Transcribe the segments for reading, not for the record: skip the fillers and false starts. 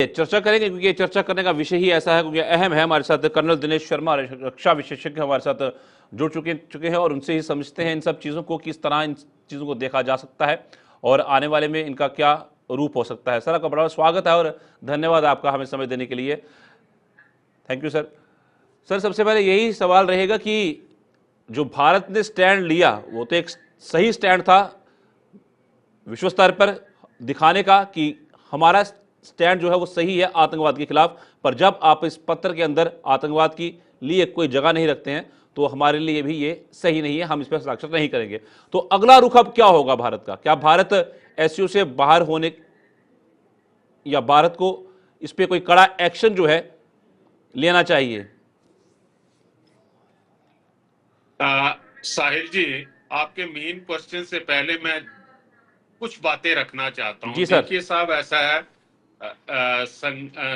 चर्चा करेंगे, क्योंकि ये चर्चा करने का विषय ही ऐसा है, क्योंकि अहम है। हमारे साथ कर्नल दिनेश शर्मा, रक्षा विशेषज्ञ हमारे साथ जुड़ चुके हैं, और उनसे ही समझते हैं इन सब चीज़ों को, किस तरह इन चीज़ों को देखा जा सकता है और आने वाले में इनका क्या रूप हो सकता है। सर, आपका बड़ा स्वागत है और धन्यवाद आपका हमें समय देने के लिए। Thank you sir. सर, सबसे पहले यही सवाल रहेगा कि जो भारत ने स्टैंड लिया वो तो एक सही स्टैंड था विश्व स्तर पर दिखाने का कि हमारा स्टैंड जो है वो सही है आतंकवाद के खिलाफ। पर जब आप इस पत्र के अंदर आतंकवाद की लिए कोई जगह नहीं रखते हैं तो हमारे लिए भी ये सही नहीं है, हम इस पर हस्ताक्षर नहीं करेंगे। तो अगला रुख अब क्या होगा भारत का? क्या भारत एससीओ से बाहर होने, या भारत को इस पर कोई कड़ा एक्शन जो है लेना चाहिए? साहिल जी, आपके मेन क्वेश्चन से पहले मैं कुछ बातें रखना चाहता हूं। जी सर। देखिए साहब, ऐसा है,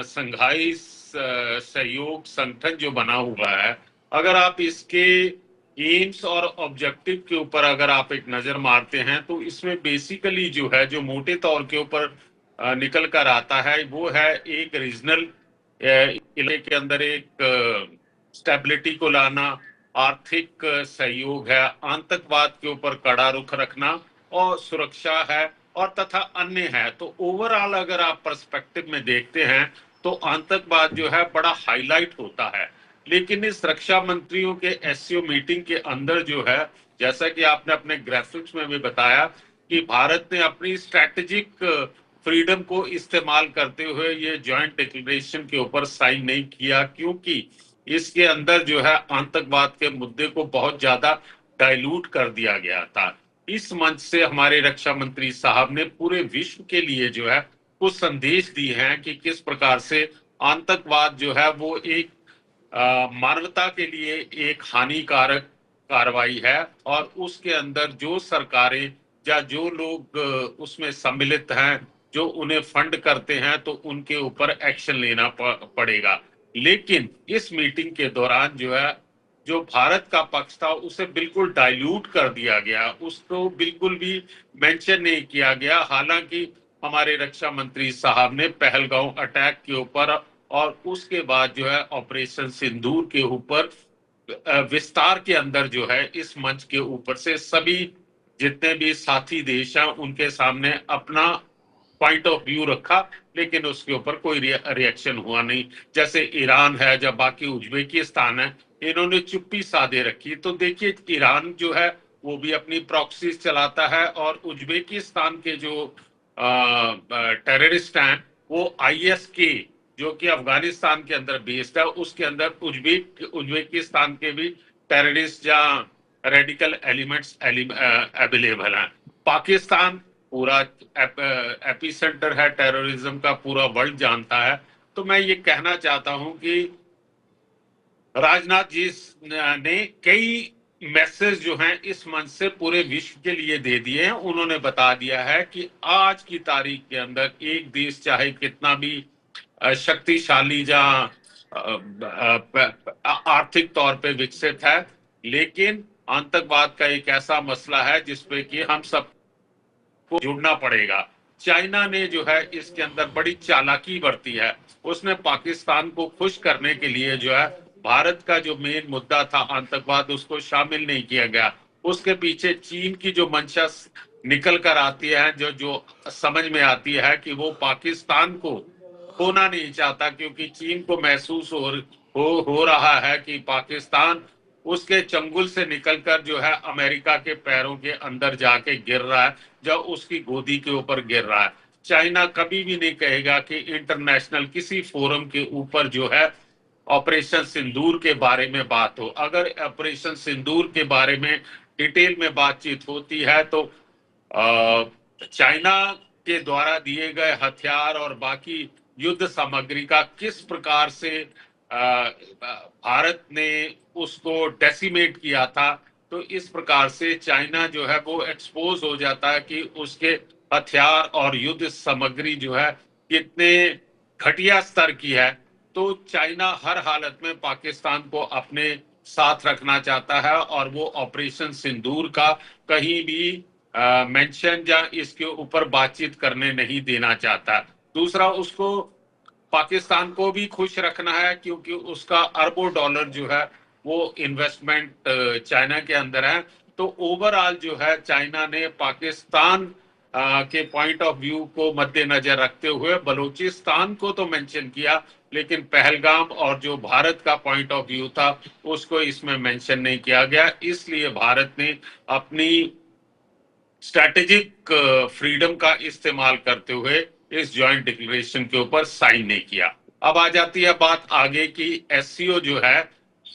संघाई सहयोग संगठन जो बना हुआ है, अगर आप इसके एम्स और ऑब्जेक्टिव के ऊपर अगर आप एक नजर मारते हैं तो इसमें बेसिकली जो है, जो मोटे तौर के ऊपर निकल कर आता है, वो है एक रीजनल इलाके के अंदर एक स्टेबिलिटी को लाना, आर्थिक सहयोग है, आतंकवाद के ऊपर कड़ा रुख रखना, और सुरक्षा है, और तथा अन्य है। तो ओवरऑल अगर आप पर्सपेक्टिव में देखते हैं तो आतंकवाद जो है बड़ा हाईलाइट होता है। लेकिन इस रक्षा मंत्रियों के एससीओ मीटिंग के अंदर जो है, जैसा कि आपने अपने ग्राफिक्स में भी बताया कि भारत ने अपनी स्ट्रैटेजिक फ्रीडम को इस्तेमाल करते हुए ये जॉइंट डिक्लेरेशन के ऊपर साइन नहीं किया, क्योंकि इसके अंदर जो है आतंकवाद के मुद्दे को बहुत ज्यादा डाइल्यूट कर दिया गया था। इस मंच से हमारे रक्षा मंत्री साहब ने पूरे विश्व के लिए जो है कुछ संदेश दिए हैं कि किस प्रकार से आतंकवाद जो है वो एक मानवता के लिए एक हानिकारक कार्रवाई है, और उसके अंदर जो सरकारें या जो लोग उसमें सम्मिलित हैं, जो उन्हें फंड करते हैं, तो उनके ऊपर एक्शन लेना पड़ेगा। लेकिन इस मीटिंग के दौरान जो है, जो भारत का पक्ष था उसे बिल्कुल डाइल्यूट कर दिया गया, उसको बिल्कुल भी मेंशन नहीं किया गया। हालांकि हमारे रक्षा मंत्री साहब ने पहलगांव अटैक के ऊपर और उसके बाद जो है ऑपरेशन सिंदूर के ऊपर विस्तार के अंदर जो है इस मंच के ऊपर से सभी जितने भी साथी देश हैं उनके सामने अपना पॉइंट ऑफ व्यू रखा, लेकिन उसके ऊपर कोई रिएक्शन हुआ नहीं। जैसे ईरान है, जब बाकी उज्बेकिस्तान है, इन्होंने चुप्पी साधे रखी। तो देखिए, ईरान जो है वो भी अपनी प्रॉक्सीज चलाता है, और उज्बेकिस्तान के जो टेररिस्ट हैं वो आईएसके, जो कि अफगानिस्तान के अंदर बेस्ड है, उसके अंदर उज्बेकिस्तान के भी टेररिस्ट या रेडिकल एलिमेंट्स अवेलेबल हैं। पाकिस्तान पूरा एपी सेंटर है टेररिज्म का, पूरा वर्ल्ड जानता है। तो मैं ये कहना चाहता हूं कि राजनाथ जी ने कई मैसेज जो हैं इस मंच से पूरे विश्व के लिए दे दिए हैं। उन्होंने बता दिया है कि आज की तारीख के अंदर एक देश चाहे कितना भी शक्तिशाली या आर्थिक तौर पे विकसित है, लेकिन आतंकवाद का एक ऐसा मसला है जिसपे कि हम सब को जुड़ना पड़ेगा। चाइना ने जो है इसके अंदर बड़ी चालाकी बरती है। उसने पाकिस्तान को खुश करने के लिए जो है भारत का जो मेन मुद्दा था आतंकवाद, उसको शामिल नहीं किया गया। उसके पीछे चीन की जो मंशा निकल कर आती है, जो जो समझ में आती है कि वो पाकिस्तान को खोना नहीं चाहता, क्योंकि चीन को महसूस हो रहा है कि पाकिस्तान उसके चंगुल से निकलकर जो है अमेरिका के पैरों के अंदर जाके गिर रहा है, जो उसकी गोदी के ऊपर गिर रहा है। चाइना कभी भी नहीं कहेगा कि इंटरनेशनल किसी फोरम के ऊपर जो है ऑपरेशन सिंदूर के बारे में बात हो। अगर ऑपरेशन सिंदूर के बारे में डिटेल में बातचीत होती है तो चाइना के द्वारा दिए गए हथियार और बाकी युद्ध सामग्री का किस प्रकार से भारत ने उसको डेसिमेट किया था, तो इस प्रकार से चाइना जो है वो एक्सपोज हो जाता है कि उसके हथियार और युद्ध सामग्री जो है कितने घटिया स्तर की है। तो चाइना हर हालत में पाकिस्तान को अपने साथ रखना चाहता है, और वो ऑपरेशन सिंदूर का कहीं भी मेंशन या इसके ऊपर बातचीत करने नहीं देना चाहता। दूसरा, उसको पाकिस्तान को भी खुश रखना है, क्योंकि उसका अरबों डॉलर जो है वो इन्वेस्टमेंट चाइना के अंदर है। तो ओवरऑल जो है चाइना ने पाकिस्तान के पॉइंट ऑफ व्यू को मद्देनजर रखते हुए बलूचिस्तान को तो मेंशन किया, लेकिन पहलगाम और जो भारत का पॉइंट ऑफ व्यू था उसको इसमें मेंशन नहीं किया गया। इसलिए भारत ने अपनी स्ट्रैटेजिक फ्रीडम का इस्तेमाल करते हुए इस जॉइंट डिक्लेरेशन के ऊपर साइन नहीं किया। अब आ जाती है बात आगे की, एससीओ जो है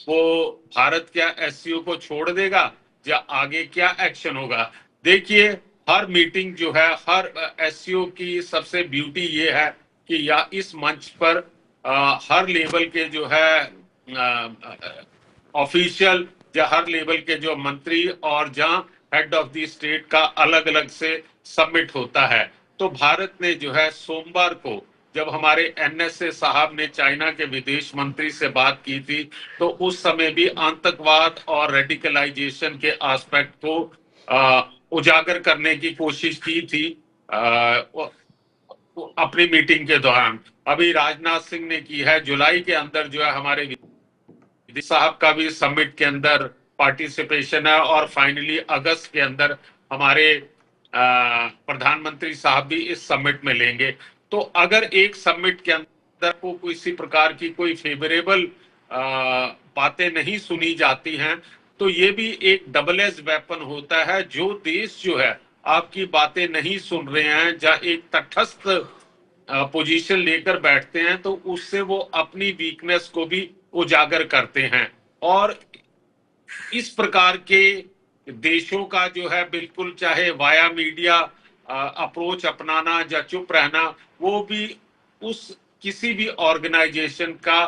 वो भारत क्या एससीओ को छोड़ देगा या आगे क्या एक्शन होगा? देखिए, हर मीटिंग जो है, हर एससीओ की सबसे ब्यूटी ये है कि या इस मंच पर हर लेवल के जो है ऑफिशियल या हर लेवल के जो मंत्री और जहां हेड ऑफ द स्टेट का अलग अलग से समिट होता है। तो भारत ने जो है सोमवार को जब हमारे एनएसए साहब ने चाइना के विदेश मंत्री से बात की थी, तो उस समय भी आतंकवाद और रेडिकलाइजेशन के एस्पेक्ट को उजागर करने की कोशिश की थी अपनी मीटिंग के दौरान। अभी राजनाथ सिंह ने की है, जुलाई के अंदर जो है हमारे विदेश साहब का भी समिट के अंदर पार्टिसिपेशन है, और फाइनली अगस्त के अंदर हमारे प्रधानमंत्री साहब भी इस समिट में लेंगे। तो अगर एक समिट के अंदर को किसी प्रकार की कोई फेवरेबल बातें नहीं सुनी जाती हैं, तो ये भी एक डबल एज वेपन होता है। जो देश जो है आपकी बातें नहीं सुन रहे हैं या एक तटस्थ पोजीशन लेकर बैठते हैं, तो उससे वो अपनी वीकनेस को भी उजागर करते हैं। और इस प्रकार के देशों का जो है बिल्कुल चाहे वाया मीडिया अप्रोच अपनाना या चुप रहना, वो भी उस किसी भी ऑर्गेनाइजेशन का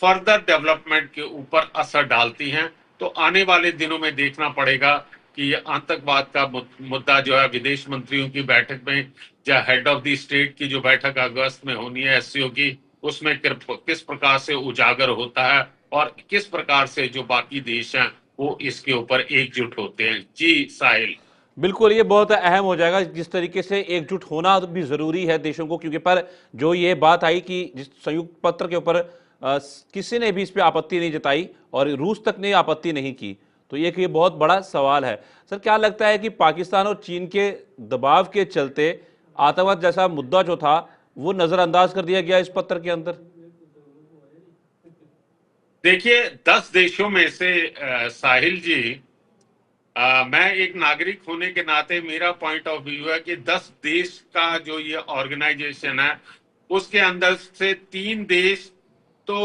फर्दर डेवलपमेंट के ऊपर असर डालती हैं। तो आने वाले दिनों में देखना पड़ेगा कि ये आतंकवाद का मुद्दा जो है विदेश मंत्रियों की बैठक में या हेड ऑफ द स्टेट की जो बैठक अगस्त में होनी है एससीओ की, उसमें किस प्रकार से उजागर होता है और किस प्रकार से जो बाकी देश हैं वो इसके ऊपर एकजुट होते हैं। जी साहिल। बिल्कुल, ये बहुत अहम हो जाएगा जिस तरीके से एकजुट होना भी ज़रूरी है देशों को, क्योंकि पर जो ये बात आई कि जिस संयुक्त पत्र के ऊपर किसी ने भी इस पे आपत्ति नहीं जताई और रूस तक ने आपत्ति नहीं की, तो ये बहुत बड़ा सवाल है। सर, क्या लगता है कि पाकिस्तान और चीन के दबाव के चलते आतंकवाद जैसा मुद्दा जो था वो नज़रअंदाज कर दिया गया इस पत्र के अंदर? देखिए, 10 देशों में से साहिल जी, मैं एक नागरिक होने के नाते मेरा पॉइंट ऑफ व्यू है कि 10 देश का जो ये ऑर्गेनाइजेशन है उसके अंदर से 3 देश तो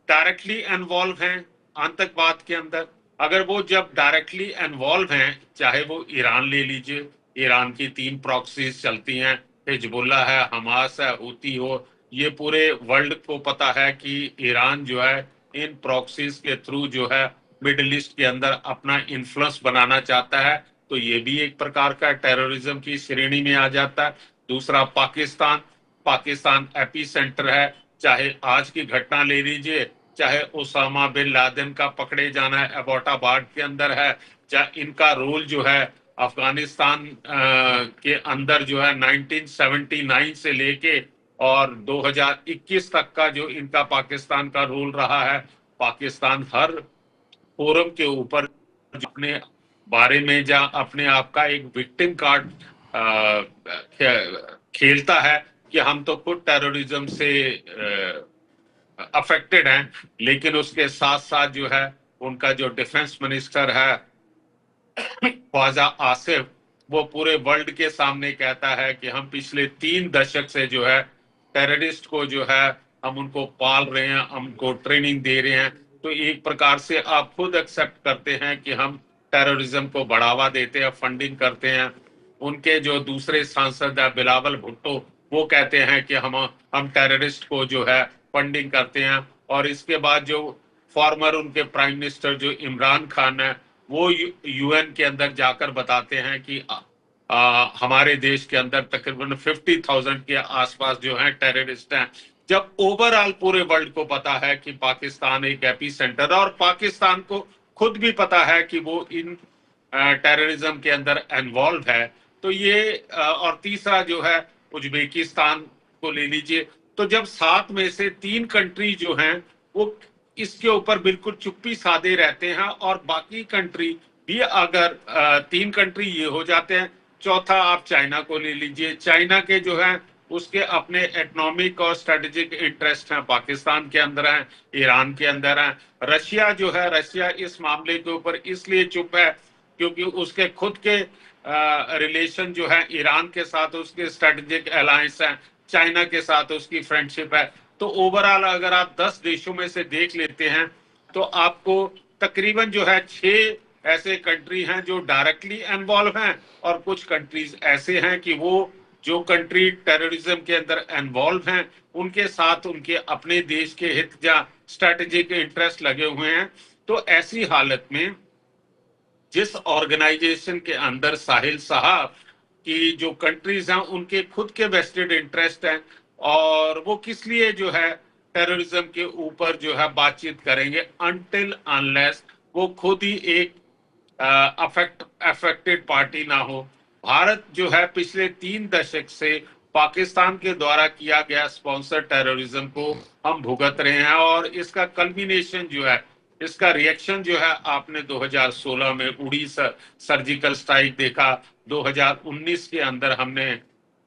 डायरेक्टली इन्वॉल्व हैं आतंकवाद के अंदर। अगर वो जब डायरेक्टली इन्वॉल्व हैं, चाहे वो ईरान ले लीजिए, ईरान की 3 प्रॉक्सीज चलती हैं, हिजबुल्लाह है, हमास है, हूती हो, ये पूरे वर्ल्ड को पता है कि ईरान जो है इन प्रॉक्सीज के थ्रू जो है मिडिल ईस्ट के अंदर अपना इन्फ्लुएंस बनाना चाहता है। तो ये भी एक प्रकार का टेररिज्म की श्रेणी में आ जाता है। दूसरा पाकिस्तान, पाकिस्तान एपी सेंटर है। चाहे आज की घटना ले लीजिए, चाहे ओसामा बिन लादेन का पकड़े जाना है एबोटाबाद के अंदर है, चाहे इनका रोल जो है अफगानिस्तान के अंदर जो है 1979 से लेके और 2021 तक का जो इनका पाकिस्तान का रोल रहा है। पाकिस्तान हर फोरम के ऊपर अपने बारे में या अपने आप का एक विक्टिम कार्ड खेलता है कि हम तो खुद टेररिज्म से अफेक्टेड हैं, लेकिन उसके साथ साथ जो है उनका जो डिफेंस मिनिस्टर है ख्वाजा आसिफ, वो पूरे वर्ल्ड के सामने कहता है कि हम पिछले 3 दशक से जो है टेररिस्ट को जो है हम उनको पाल रहे हैं, हमको ट्रेनिंग दे रहे हैं। तो एक प्रकार से आप खुद एक्सेप्ट करते हैं कि हम टेररिज्म को बढ़ावा देते हैं, फंडिंग करते हैं। उनके जो दूसरे सांसद है बिलावल भुट्टो, वो कहते हैं कि हम टेररिस्ट को जो है फंडिंग करते हैं। और इसके बाद जो फॉर्मर उनके प्राइम मिनिस्टर जो इमरान खान है, वो यूएन के अंदर जाकर बताते हैं कि हमारे देश के अंदर तकरीबन 50,000 के आसपास जो हैं टेररिस्ट हैं। जब ओवरऑल पूरे वर्ल्ड को पता है कि पाकिस्तान एक एपी सेंटर है और पाकिस्तान को खुद भी पता है कि वो इन टेररिज्म के अंदर इन्वॉल्व है, तो ये और तीसरा जो है उज्बेकिस्तान को ले लीजिए। तो जब 7 में से 3 कंट्री जो हैं वो इसके ऊपर बिल्कुल चुप्पी साधे रहते हैं, और बाकी कंट्री भी अगर 3 कंट्री ये हो जाते हैं, चौथा आप चाइना को ले लीजिए, चाइना के जो है उसके अपने इकोनॉमिक और स्ट्रेटेजिक इंटरेस्ट हैं, पाकिस्तान के अंदर हैं, ईरान के अंदर हैं, रशिया जो है, रशिया इस मामले के ऊपर इसलिए चुप है क्योंकि उसके खुद के रिलेशन जो है ईरान के साथ, उसके स्ट्रेटेजिक अलायंस है, चाइना के साथ उसकी फ्रेंडशिप है। तो ओवरऑल अगर आप 10 देशों में से देख लेते हैं तो आपको तकरीबन जो है 6 ऐसे कंट्री हैं जो डायरेक्टली इन्वॉल्व हैं, और कुछ कंट्रीज ऐसे हैं कि वो जो कंट्री टेररिज्म के अंदर इन्वॉल्व हैं उनके साथ उनके अपने देश के हित या स्ट्रेटेजिक इंटरेस्ट लगे हुए हैं। तो ऐसी हालत में जिस ऑर्गेनाइजेशन के अंदर साहिल साहब की जो कंट्रीज हैं उनके खुद के वेस्टेड इंटरेस्ट हैं, और वो किस लिए जो है टेररिज्म के ऊपर जो है बातचीत करेंगे अनटिल अनलेस वो खुद ही एक अफेक्टेड पार्टी ना हो। भारत जो है पिछले 3 दशक से पाकिस्तान के द्वारा किया गया स्पॉन्सर टेररिज्म को हम भुगत रहे हैं, और इसका कल्मिनेशन जो है, इसका रिएक्शन जो है आपने 2016 में उड़ी सर्जिकल स्ट्राइक देखा, 2019 के अंदर हमने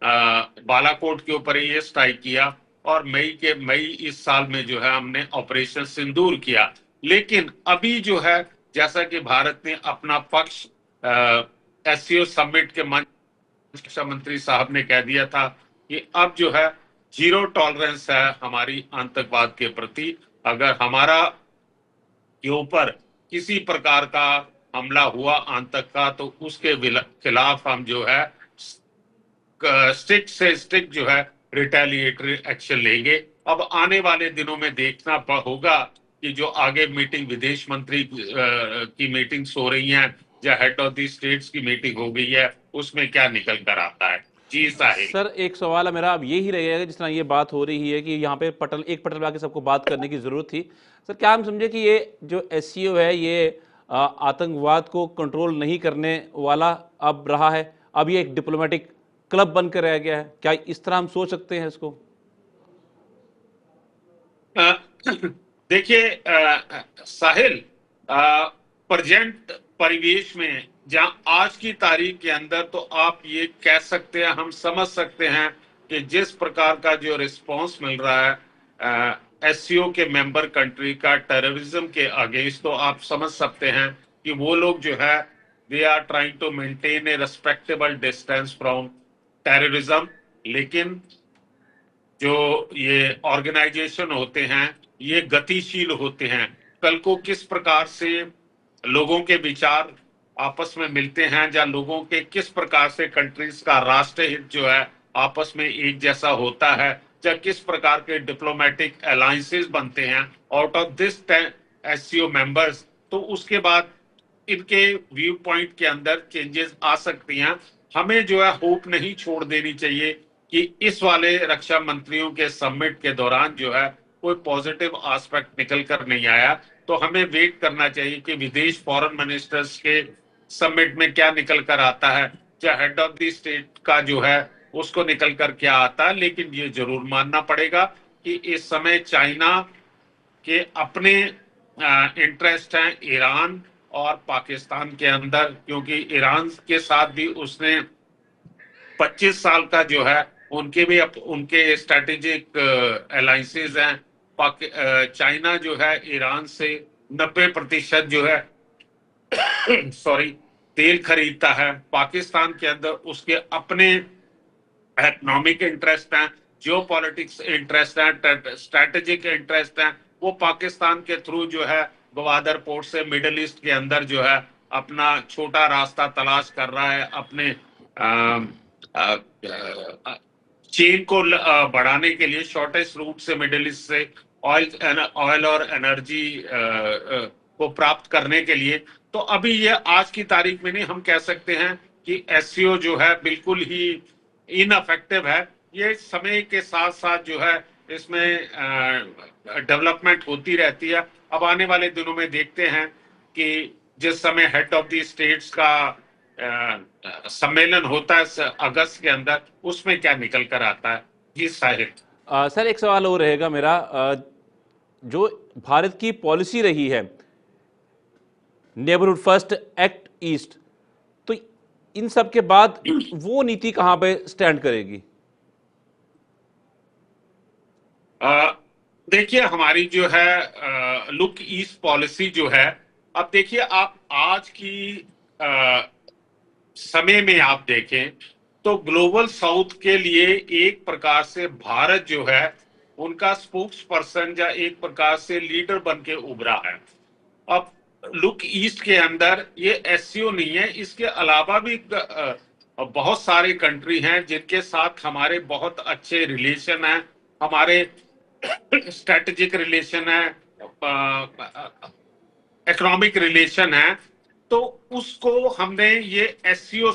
बालाकोट के ऊपर ये स्ट्राइक किया, और मई इस साल में जो है हमने ऑपरेशन सिंदूर किया। लेकिन अभी जो है जैसा कि भारत ने अपना पक्ष एससीओ समिट के मंच रक्षा मंत्री साहब ने कह दिया था कि अब जो है जीरो टॉलरेंस है हमारी आतंकवाद के प्रति, अगर हमारा के ऊपर किसी प्रकार का हमला हुआ आतंक का तो उसके खिलाफ हम जो है स्ट्रिक्ट से स्ट्रिक्ट जो है रिटेलिएटरी एक्शन लेंगे। अब आने वाले दिनों में देखना होगा कि जो आगे मीटिंग विदेश मंत्री की मीटिंग्स हो रही हैं या हेड ऑफ द स्टेट्स की मीटिंग हो गई है, उसमें क्या निकल कर आता है। जी साहिल। सर एक सवाल है मेरा, अब यही रहेगा जिस तरह ये बात हो रही है कि यहाँ पे एक पटल पे आके सबको बात करने की जरूरत थी। सर क्या हम समझे कि ये जो एससीओ है ये आतंकवाद को कंट्रोल नहीं करने वाला अब रहा है, अब ये एक डिप्लोमेटिक क्लब बनकर रह गया है, क्या इस तरह हम सोच सकते हैं इसको? देखिए साहिल, प्रेजेंट परिवेश में जहां आज की तारीख के अंदर तो आप ये कह सकते हैं, हम समझ सकते हैं कि जिस प्रकार का जो रिस्पांस मिल रहा है एससीओ के मेंबर कंट्री का टेररिज्म के अगेंस्ट, तो आप समझ सकते हैं कि वो लोग जो है they are trying to maintain a respectable distance from terrorism. लेकिन जो ये ऑर्गेनाइजेशन होते हैं ये गतिशील होते हैं, कल को किस प्रकार से लोगों के विचार आपस में मिलते हैं या लोगों के किस प्रकार से कंट्रीज का राष्ट्र हित जो है आपस में एक जैसा होता है, या किस प्रकार के डिप्लोमेटिक अलायंसेस बनते हैं out of this SCO members, तो उसके बाद इनके व्यू पॉइंट के अंदर चेंजेस आ सकती हैं। हमें जो है होप नहीं छोड़ देनी चाहिए कि इस वाले रक्षा मंत्रियों के समिट के दौरान जो है कोई पॉजिटिव एस्पेक्ट निकल कर नहीं आया, तो हमें वेट करना चाहिए कि विदेश फॉरेन मिनिस्टर्स के समिट में क्या निकल कर आता है, या हेड ऑफ द स्टेट का जो है उसको निकल कर क्या आता है। लेकिन ये जरूर मानना पड़ेगा कि इस समय चाइना के अपने इंटरेस्ट हैं ईरान और पाकिस्तान के अंदर, क्योंकि ईरान के साथ भी उसने 25 साल का जो है उनके भी उनके स्ट्रेटेजिक अलायंसेस हैं। चाइना जो है ईरान से 90% जो है सॉरी तेल खरीदता है। पाकिस्तान के अंदर उसके अपने इकोनॉमिक इंटरेस्ट हैं, जियो पॉलिटिक्स इंटरेस्ट हैं, स्ट्रेटेजिक इंटरेस्ट हैं। वो पाकिस्तान के थ्रू जो है गवादर पोर्ट से मिडिल ईस्ट के अंदर जो है अपना छोटा रास्ता तलाश कर रहा है, अपने चेन को बढ़ाने के लिए शॉर्टेस्ट रूट से मिडिल ईस्ट से ऑयल और एनर्जी को प्राप्त करने के लिए। तो अभी ये आज की तारीख में नहीं हम कह सकते हैं कि एससीओ जो है बिल्कुल ही इनअफेक्टिव है। ये समय के साथ साथ जो है इसमें डेवलपमेंट होती रहती है। अब आने वाले दिनों में देखते हैं कि जिस समय हेड ऑफ द स्टेट्स का सम्मेलन होता है अगस्त के अंदर, उसमें क्या निकल कर आता है। जी साहिब। सर एक सवाल और रहेगा मेरा, जो भारत की पॉलिसी रही है नेबरहुड फर्स्ट एक्ट ईस्ट, तो इन सब के बाद वो नीति कहां पे स्टैंड करेगी? अ, देखिए हमारी जो है लुक ईस्ट पॉलिसी जो है, अब देखिए आप आज की अ, समय में आप देखें तो ग्लोबल साउथ के लिए एक प्रकार से भारत जो है उनका स्पोक्स पर्सन या एक प्रकार से लीडर बन के उभरा है। अब लुक ईस्ट के अंदर ये एससीओ नहीं है, इसके अलावा भी बहुत सारे कंट्री हैं जिनके साथ हमारे बहुत अच्छे रिलेशन हैं, हमारे स्ट्रेटेजिक रिलेशन है, इकोनॉमिक रिलेशन है। तो उसको हमने ये एससीओ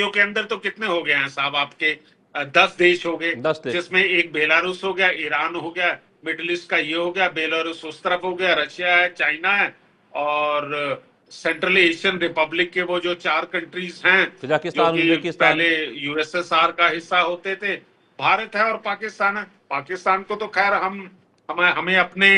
के अंदर तो कितने हो गए हैं साहब आपके 10 देश हो गए, 10 देश। जिसमें एक बेलारूस हो गया, ईरान हो गया, मिडिल ईस्ट का ये हो गया, बेलारूस उस तरफ हो गया, रशिया है, चाइना है, और सेंट्रल एशियन रिपब्लिक के वो जो 4 कंट्रीज हैं जो कजाकिस्तान, कि उज्बेकिस्तान। पहले यूएसएसआर का हिस्सा होते थे, भारत है और पाकिस्तान है। पाकिस्तान को तो खैर हमें अपने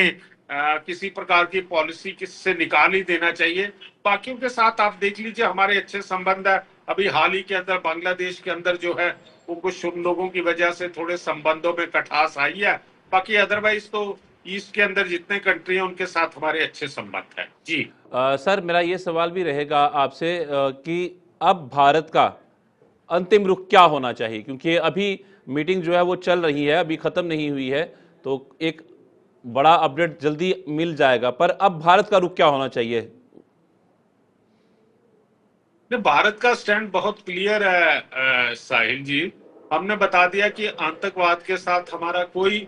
किसी प्रकार की पॉलिसी किससे निकाल ही देना चाहिए। बाकियों के साथ आप देख लीजिए हमारे अच्छे संबंध है। अभी हाल ही के अंदर बांग्लादेश के अंदर जो है वो कुछ उन लोगों की वजह से थोड़े संबंधों में खटास आई है, बाकी अदरवाइज तो ईस्ट के अंदर जितने कंट्री हैं उनके साथ हमारे अच्छे संबंध हैं जी। सर मेरा ये सवाल भी रहेगा आपसे कि अब भारत का अंतिम रुख क्या होना चाहिए, क्योंकि अभी मीटिंग जो है वो चल रही है, अभी खत्म नहीं हुई है, तो एक बड़ा अपडेट जल्दी मिल जाएगा, पर अब भारत का रुख क्या होना चाहिए? भारत का स्टैंड बहुत क्लियर है साहिल जी। हमने बता दिया कि आतंकवाद के साथ हमारा कोई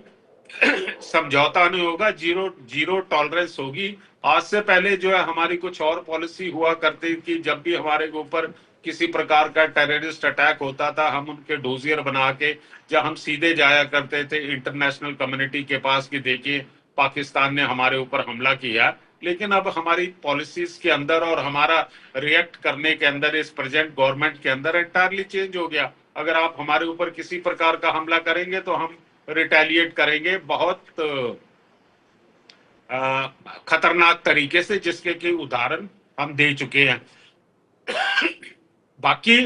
समझौता नहीं होगा, जीरो टॉलरेंस होगी। आज से पहले जो है हमारी कुछ और पॉलिसी हुआ करती थी, जब भी हमारे ऊपर किसी प्रकार का टेररिस्ट अटैक होता था हम उनके डोजियर बना के जब हम सीधे जाया करते थे इंटरनेशनल कम्युनिटी के पास कि देखिए पाकिस्तान ने हमारे ऊपर हमला किया। लेकिन अब हमारी पॉलिसीज के अंदर और हमारा रिएक्ट करने के अंदर इस प्रेजेंट गवर्नमेंट के अंदर एंटायरली चेंज हो गया। अगर आप हमारे ऊपर किसी प्रकार का हमला करेंगे तो हम रिटेलिएट करेंगे बहुत खतरनाक तरीके से, जिसके की उदाहरण हम दे चुके हैं। बाकी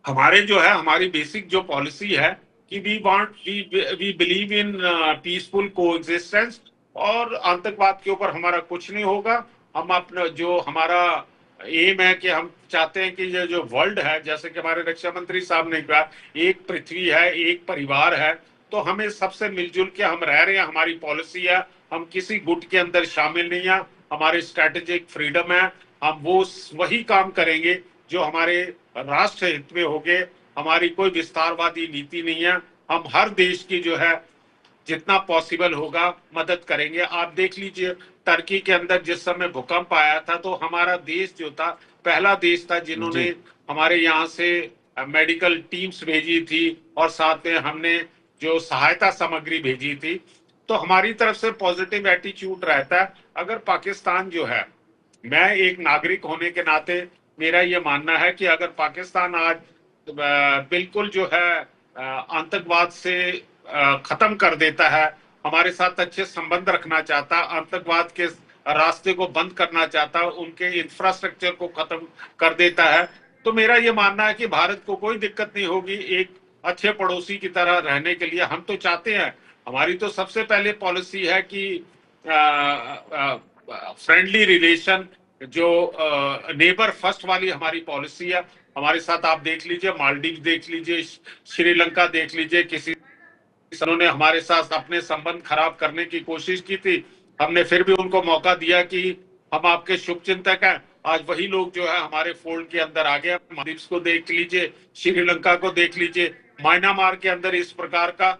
हमारे जो है हमारी बेसिक जो पॉलिसी है कि we believe in peaceful coexistence, और आतंकवाद के ऊपर हमारा कुछ नहीं होगा। हम अपना जो हमारा एम है कि हम चाहते हैं कि ये जो वर्ल्ड है, जैसे कि हमारे रक्षा मंत्री साहब ने कहा, एक पृथ्वी है, एक परिवार है, तो हमें सबसे मिलजुल के हम रह रहे हैं। हमारी पॉलिसी है, हम किसी गुट के अंदर शामिल नहीं है, हमारी स्ट्रैटेजिक फ्रीडम है, हम वही काम करेंगे जो हमारे राष्ट्र हित में होंगे। हमारी कोई विस्तारवादी नीति नहीं है, हम हर देश की जो है जितना पॉसिबल होगा मदद करेंगे। आप देख लीजिए टर्की के अंदर जिस समय भूकंप आया था तो हमारा देश जो था पहला देश था जिन्होंने हमारे यहाँ से मेडिकल टीम्स भेजी थी और साथ में हमने जो सहायता सामग्री भेजी थी। तो हमारी तरफ से पॉजिटिव एटीट्यूड रहता है। अगर पाकिस्तान जो है, मैं एक नागरिक होने के नाते मेरा ये मानना है कि अगर पाकिस्तान आज बिल्कुल जो है आतंकवाद से खत्म कर देता है, हमारे साथ अच्छे संबंध रखना चाहता, आतंकवाद के रास्ते को बंद करना चाहता, उनके इंफ्रास्ट्रक्चर को खत्म कर देता है, तो मेरा ये मानना है कि भारत को कोई दिक्कत नहीं होगी एक अच्छे पड़ोसी की तरह रहने के लिए। हम तो चाहते हैं, हमारी तो सबसे पहले पॉलिसी है कि फ्रेंडली रिलेशन, जो नेबर फर्स्ट वाली हमारी पॉलिसी है। हमारे साथ आप देख लीजिए मालदीव देख लीजिए, श्रीलंका देख लीजिए, किसी उन्होंने हमारे साथ अपने संबंध खराब करने की कोशिश की थी, हमने फिर भी उनको मौका दिया कि हम आपके शुभचिंतक हैं। आज वही लोग जो है हमारे फोल्ड के अंदर आ गए। मालदीव को देख लीजिए, श्रीलंका को देख लीजिए, म्यांमार के अंदर इस प्रकार का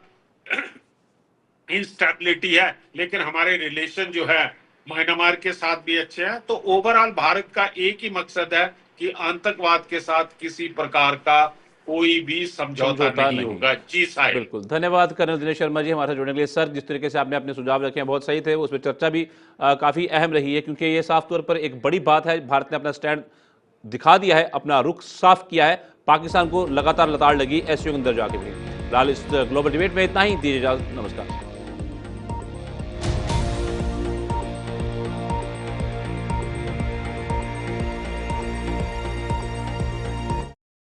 इंस्टेबिलिटी है, लेकिन हमारे रिलेशन जो है म्यांमार के साथ भी अच्छे हैं। तो ओवरऑल भारत का एक ही मकसद है कि आतंकवाद के साथ किसी प्रकार का कोई भी समझौता नहीं होगा। जी साहिब, बिल्कुल धन्यवाद कर्नल दिनेश शर्मा जी हमारे साथ जुड़ने के लिए। सर जिस तरीके से आपने अपने सुझाव रखे हैं बहुत सही थे, उसमें चर्चा भी काफ़ी अहम रही है, क्योंकि ये साफ तौर पर एक बड़ी बात है। भारत ने अपना स्टैंड दिखा दिया है, अपना रुख साफ किया है, पाकिस्तान को लगातार लताड़ लगी एससीओ के अंदर जाके भी। फिलहाल इस ग्लोबल डिबेट में इतना ही, दीजिए इजाजत, नमस्कार।